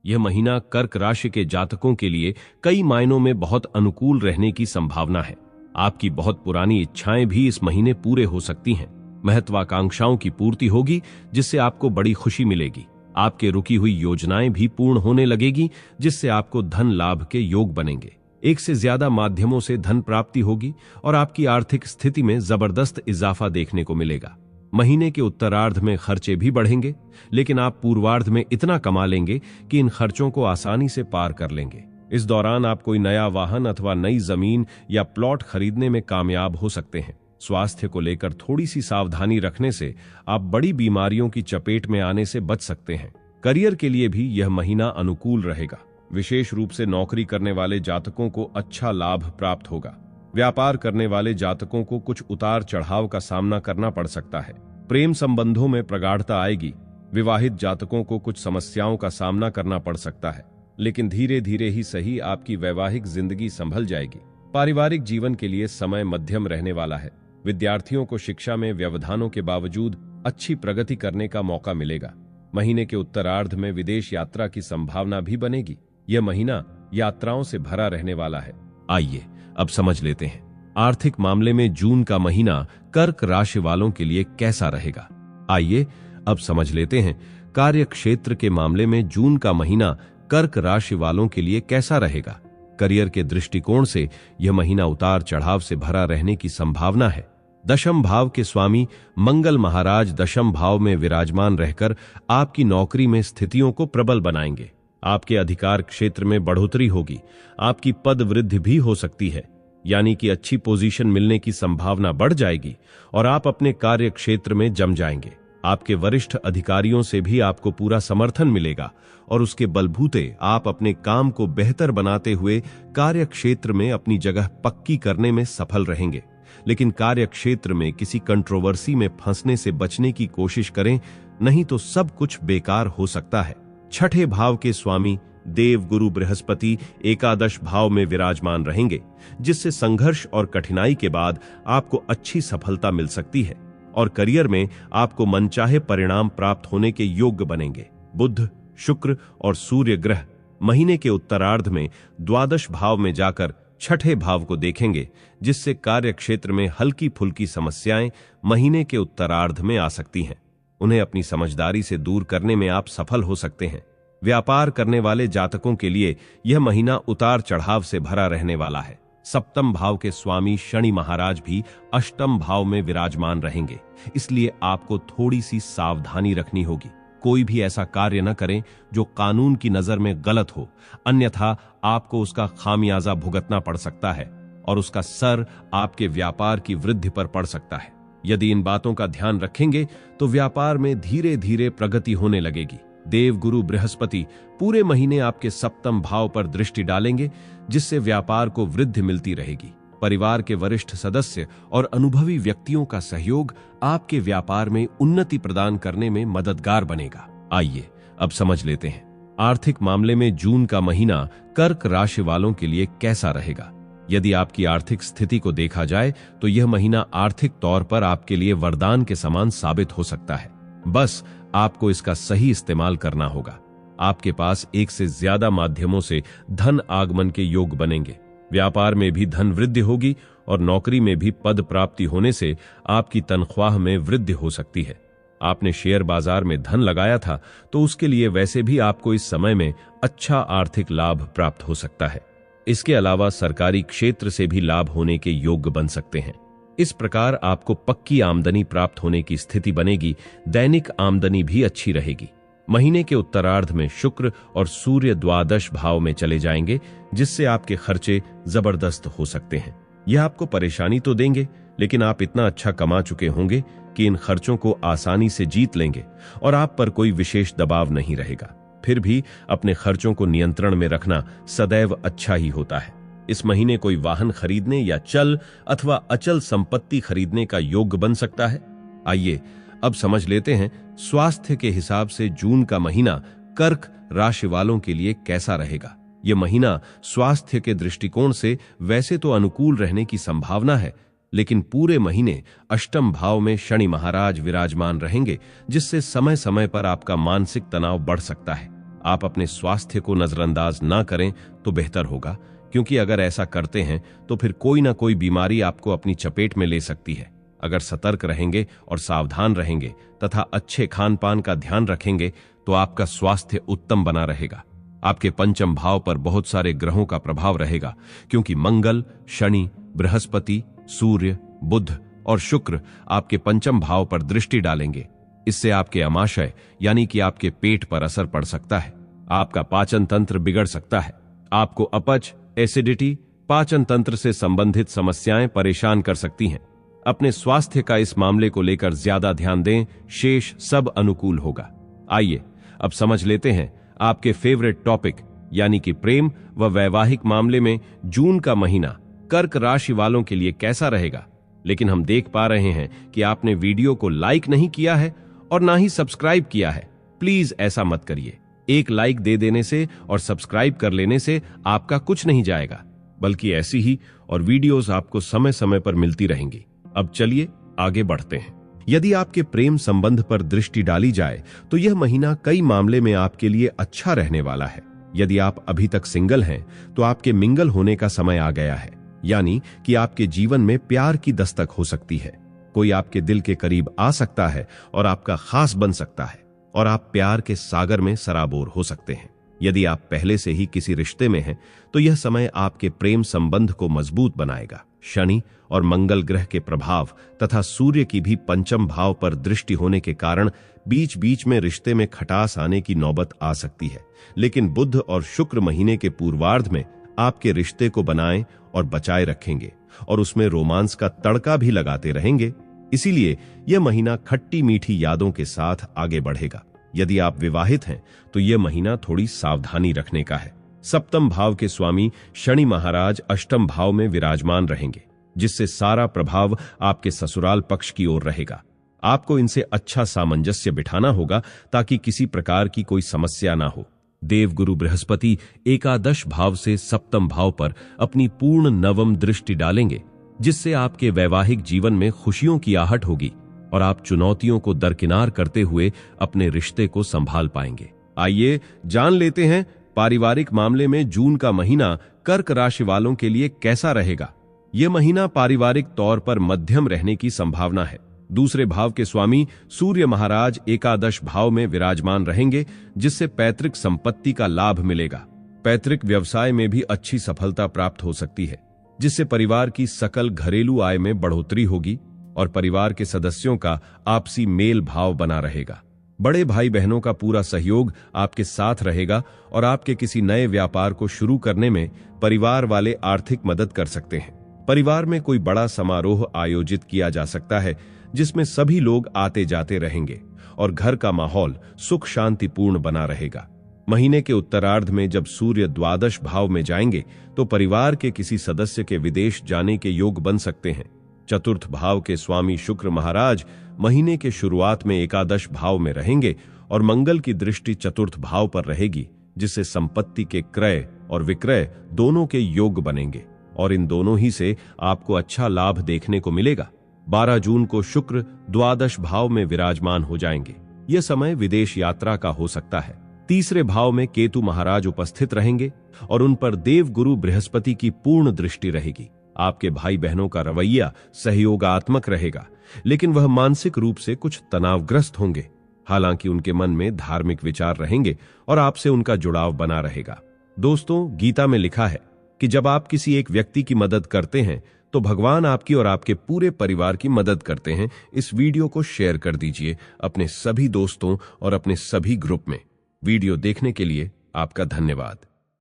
यह महीना कर्क राशि के जातकों के लिए कई मायनों में बहुत अनुकूल रहने की संभावना है। आपकी बहुत पुरानी इच्छाएं भी इस महीने पूरे हो सकती हैं। महत्वाकांक्षाओं की पूर्ति होगी जिससे आपको बड़ी खुशी मिलेगी। आपके रुकी हुई योजनाएं भी पूर्ण होने लगेगी जिससे आपको धन लाभ के योग बनेंगे। एक से ज्यादा माध्यमों से धन प्राप्ति होगी और आपकी आर्थिक स्थिति में जबरदस्त इजाफा देखने को मिलेगा। महीने के उत्तरार्ध में खर्चे भी बढ़ेंगे, लेकिन आप पूर्वार्ध में इतना कमा लेंगे कि इन खर्चों को आसानी से पार कर लेंगे। इस दौरान आप कोई नया वाहन अथवा नई जमीन या प्लॉट खरीदने में कामयाब हो सकते हैं। स्वास्थ्य को लेकर थोड़ी सी सावधानी रखने से आप बड़ी बीमारियों की चपेट में आने से बच सकते हैं। करियर के लिए भी यह महीना अनुकूल रहेगा। विशेष रूप से नौकरी करने वाले जातकों को अच्छा लाभ प्राप्त होगा। व्यापार करने वाले जातकों को कुछ उतार चढ़ाव का सामना करना पड़ सकता है। प्रेम संबंधों में प्रगाढ़ता आएगी। विवाहित जातकों को कुछ समस्याओं का सामना करना पड़ सकता है, लेकिन धीरे धीरे ही सही आपकी वैवाहिक जिंदगी संभल जाएगी। पारिवारिक जीवन के लिए समय मध्यम रहने वाला है। विद्यार्थियों को शिक्षा में व्यवधानों के बावजूद अच्छी प्रगति करने का मौका मिलेगा। महीने के उत्तरार्ध में विदेश यात्रा की संभावना भी बनेगी। यह महीना यात्राओं से भरा रहने वाला है। आइए अब समझ लेते हैं आर्थिक मामले में जून का महीना कर्क राशि वालों के लिए कैसा रहेगा। आइए अब समझ लेते हैं कार्य क्षेत्र के मामले में जून का महीना कर्क राशि वालों के लिए कैसा रहेगा। करियर के दृष्टिकोण से यह महीना उतार चढ़ाव से भरा रहने की संभावना है। दशम भाव के स्वामी मंगल महाराज दशम भाव में विराजमान रहकर आपकी नौकरी में स्थितियों को प्रबल बनाएंगे। आपके अधिकार क्षेत्र में बढ़ोतरी होगी। आपकी पद वृद्धि भी हो सकती है, यानी कि अच्छी पोजीशन मिलने की संभावना बढ़ जाएगी और आप अपने कार्य क्षेत्र में जम जाएंगे। आपके वरिष्ठ अधिकारियों से भी आपको पूरा समर्थन मिलेगा और उसके बलबूते आप अपने काम को बेहतर बनाते हुए कार्य क्षेत्र में अपनी जगह पक्की करने में सफल रहेंगे। लेकिन कार्य क्षेत्र में किसी कंट्रोवर्सी में फंसने से बचने की कोशिश करें, नहीं तो सब कुछ बेकार हो सकता है। छठे भाव के स्वामी देव गुरु बृहस्पति एकादश भाव में विराजमान रहेंगे, जिससे संघर्ष और कठिनाई के बाद आपको अच्छी सफलता मिल सकती है और करियर में आपको मनचाहे परिणाम प्राप्त होने के योग्य बनेंगे। बुध, शुक्र और सूर्य ग्रह महीने के उत्तरार्ध में द्वादश भाव में जाकर छठे भाव को देखेंगे, जिससे कार्य क्षेत्र में हल्की फुल्की समस्याएं महीने के उत्तरार्ध में आ सकती हैं। उन्हें अपनी समझदारी से दूर करने में आप सफल हो सकते हैं। व्यापार करने वाले जातकों के लिए यह महीना उतार चढ़ाव से भरा रहने वाला है। सप्तम भाव के स्वामी शनि महाराज भी अष्टम भाव में विराजमान रहेंगे, इसलिए आपको थोड़ी सी सावधानी रखनी होगी। कोई भी ऐसा कार्य न करें जो कानून की नजर में गलत हो, अन्यथा आपको उसका खामियाजा भुगतना पड़ सकता है और उसका असर आपके व्यापार की वृद्धि पर पड़ सकता है। यदि इन बातों का ध्यान रखेंगे तो व्यापार में धीरे धीरे प्रगति होने लगेगी। देव गुरु बृहस्पति पूरे महीने आपके सप्तम भाव पर दृष्टि डालेंगे, जिससे व्यापार को वृद्धि मिलती रहेगी। परिवार के वरिष्ठ सदस्य और अनुभवी व्यक्तियों का सहयोग आपके व्यापार में उन्नति प्रदान करने में मददगार बनेगा। आइए अब समझ लेते हैं आर्थिक मामले में जून का महीना कर्क राशि वालों के लिए कैसा रहेगा। यदि आपकी आर्थिक स्थिति को देखा जाए तो यह महीना आर्थिक तौर पर आपके लिए वरदान के समान साबित हो सकता है। बस आपको इसका सही इस्तेमाल करना होगा। आपके पास एक से ज्यादा माध्यमों से धन आगमन के योग बनेंगे। व्यापार में भी धन वृद्धि होगी और नौकरी में भी पद प्राप्ति होने से आपकी तनख्वाह में वृद्धि हो सकती है। आपने शेयर बाजार में धन लगाया था तो उसके लिए वैसे भी आपको इस समय में अच्छा आर्थिक लाभ प्राप्त हो सकता है। इसके अलावा सरकारी क्षेत्र से भी लाभ होने के योग्य बन सकते हैं। इस प्रकार आपको पक्की आमदनी प्राप्त होने की स्थिति बनेगी। दैनिक आमदनी भी अच्छी रहेगी। महीने के उत्तरार्ध में शुक्र और सूर्य द्वादश भाव में चले जाएंगे, जिससे आपके खर्चे जबरदस्त हो सकते हैं। यह आपको परेशानी तो देंगे, लेकिन आप इतना अच्छा कमा चुके होंगे कि इन खर्चों को आसानी से जीत लेंगे और आप पर कोई विशेष दबाव नहीं रहेगा। फिर भी अपने खर्चों को नियंत्रण में रखना सदैव अच्छा ही होता है। इस महीने कोई वाहन खरीदने या चल अथवा अचल संपत्ति खरीदने का योग्य बन सकता है। आइए अब समझ लेते हैं स्वास्थ्य के हिसाब से जून का महीना कर्क राशि वालों के लिए कैसा रहेगा। यह महीना स्वास्थ्य के दृष्टिकोण से वैसे तो अनुकूल रहने की संभावना है, लेकिन पूरे महीने अष्टम भाव में शनि महाराज विराजमान रहेंगे, जिससे समय समय पर आपका मानसिक तनाव बढ़ सकता है। आप अपने स्वास्थ्य को नजरअंदाज ना करें तो बेहतर होगा, क्योंकि अगर ऐसा करते हैं तो फिर कोई ना कोई बीमारी आपको अपनी चपेट में ले सकती है। अगर सतर्क रहेंगे और सावधान रहेंगे तथा अच्छे खान पान का ध्यान रखेंगे तो आपका स्वास्थ्य उत्तम बना रहेगा। आपके पंचम भाव पर बहुत सारे ग्रहों का प्रभाव रहेगा, क्योंकि मंगल, शनि, बृहस्पति, सूर्य, बुध और शुक्र आपके पंचम भाव पर दृष्टि डालेंगे। इससे आपके अमाशय यानी कि आपके पेट पर असर पड़ सकता है। आपका पाचन तंत्र बिगड़ सकता है। आपको अपच, एसिडिटी, पाचन तंत्र से संबंधित समस्याएं परेशान कर सकती हैं। अपने स्वास्थ्य का इस मामले को लेकर ज्यादा ध्यान दें, शेष सब अनुकूल होगा। आइए अब समझ लेते हैं आपके फेवरेट टॉपिक यानी कि प्रेम व वैवाहिक मामले में जून का महीना कर्क राशि वालों के लिए कैसा रहेगा। लेकिन हम देख पा रहे हैं कि आपने वीडियो को लाइक नहीं किया है और ना ही सब्सक्राइब किया है। प्लीज ऐसा मत करिए। एक लाइक दे देने से और सब्सक्राइब कर लेने से आपका कुछ नहीं जाएगा, बल्कि ऐसी ही और वीडियोस आपको समय समय पर मिलती रहेंगी। अब चलिए आगे बढ़ते हैं। यदि आपके प्रेम संबंध पर दृष्टि डाली जाए तो यह महीना कई मामले में आपके लिए अच्छा रहने वाला है। यदि आप अभी तक सिंगल हैं तो आपके मिंगल होने का समय आ गया है, यानी कि आपके जीवन में प्यार की दस्तक हो सकती है। कोई आपके दिल के करीब आ सकता है और आपका खास बन सकता है और आप प्यार के सागर में सराबोर हो सकते हैं। यदि आप पहले से ही किसी रिश्ते में हैं तो यह समय आपके प्रेम संबंध को मजबूत बनाएगा। शनि और मंगल ग्रह के प्रभाव तथा सूर्य की भी पंचम भाव पर दृष्टि होने के कारण बीच बीच में रिश्ते में खटास आने की नौबत आ सकती है। लेकिन बुध और शुक्र महीने के पूर्वार्ध में आपके रिश्ते को बनाए और बचाए रखेंगे और उसमें रोमांस का तड़का भी लगाते रहेंगे। इसीलिए यह महीना खट्टी मीठी यादों के साथ आगे बढ़ेगा। यदि आप विवाहित हैं तो यह महीना थोड़ी सावधानी रखने का है। सप्तम भाव के स्वामी शनि महाराज अष्टम भाव में विराजमान रहेंगे, जिससे सारा प्रभाव आपके ससुराल पक्ष की ओर रहेगा। आपको इनसे अच्छा सामंजस्य बिठाना होगा ताकि किसी प्रकार की कोई समस्या ना हो। देवगुरु बृहस्पति एकादश भाव से सप्तम भाव पर अपनी पूर्ण नवम दृष्टि डालेंगे, जिससे आपके वैवाहिक जीवन में खुशियों की आहट होगी और आप चुनौतियों को दरकिनार करते हुए अपने रिश्ते को संभाल पाएंगे। आइए जान लेते हैं पारिवारिक मामले में जून का महीना कर्क राशि वालों के लिए कैसा रहेगा। यह महीना पारिवारिक तौर पर मध्यम रहने की संभावना है। दूसरे भाव के स्वामी सूर्य महाराज एकादश भाव में विराजमान रहेंगे, जिससे पैतृक संपत्ति का लाभ मिलेगा। पैतृक व्यवसाय में भी अच्छी सफलता प्राप्त हो सकती है, जिससे परिवार की सकल घरेलू आय में बढ़ोतरी होगी और परिवार के सदस्यों का आपसी मेल भाव बना रहेगा। बड़े भाई बहनों का पूरा सहयोग आपके साथ रहेगा और आपके किसी नए व्यापार को शुरू करने में परिवार वाले आर्थिक मदद कर सकते हैं। परिवार में कोई बड़ा समारोह आयोजित किया जा सकता है, जिसमें सभी लोग आते जाते रहेंगे और घर का माहौल सुख शांतिपूर्ण बना रहेगा। महीने के उत्तरार्ध में जब सूर्य द्वादश भाव में जाएंगे तो परिवार के किसी सदस्य के विदेश जाने के योग बन सकते हैं। चतुर्थ भाव के स्वामी शुक्र महाराज महीने के शुरुआत में एकादश भाव में रहेंगे और मंगल की दृष्टि चतुर्थ भाव पर रहेगी, जिससे संपत्ति के क्रय और विक्रय दोनों के योग बनेंगे और इन दोनों ही से आपको अच्छा लाभ देखने को मिलेगा। 12 जून को शुक्र द्वादश भाव में विराजमान हो जाएंगे। यह समय विदेश यात्रा का हो सकता है। तीसरे भाव में केतु महाराज उपस्थित रहेंगे और उन पर देवगुरु बृहस्पति की पूर्ण दृष्टि रहेगी। आपके भाई बहनों का रवैया सहयोगात्मक रहेगा, लेकिन वह मानसिक रूप से कुछ तनावग्रस्त होंगे। हालांकि उनके मन में धार्मिक विचार रहेंगे और आपसे उनका जुड़ाव बना रहेगा। दोस्तों, गीता में लिखा है कि जब आप किसी एक व्यक्ति की मदद करते हैं तो भगवान आपकी और आपके पूरे परिवार की मदद करते हैं। इस वीडियो को शेयर कर दीजिए अपने सभी दोस्तों और अपने सभी ग्रुप में। वीडियो देखने के लिए आपका धन्यवाद।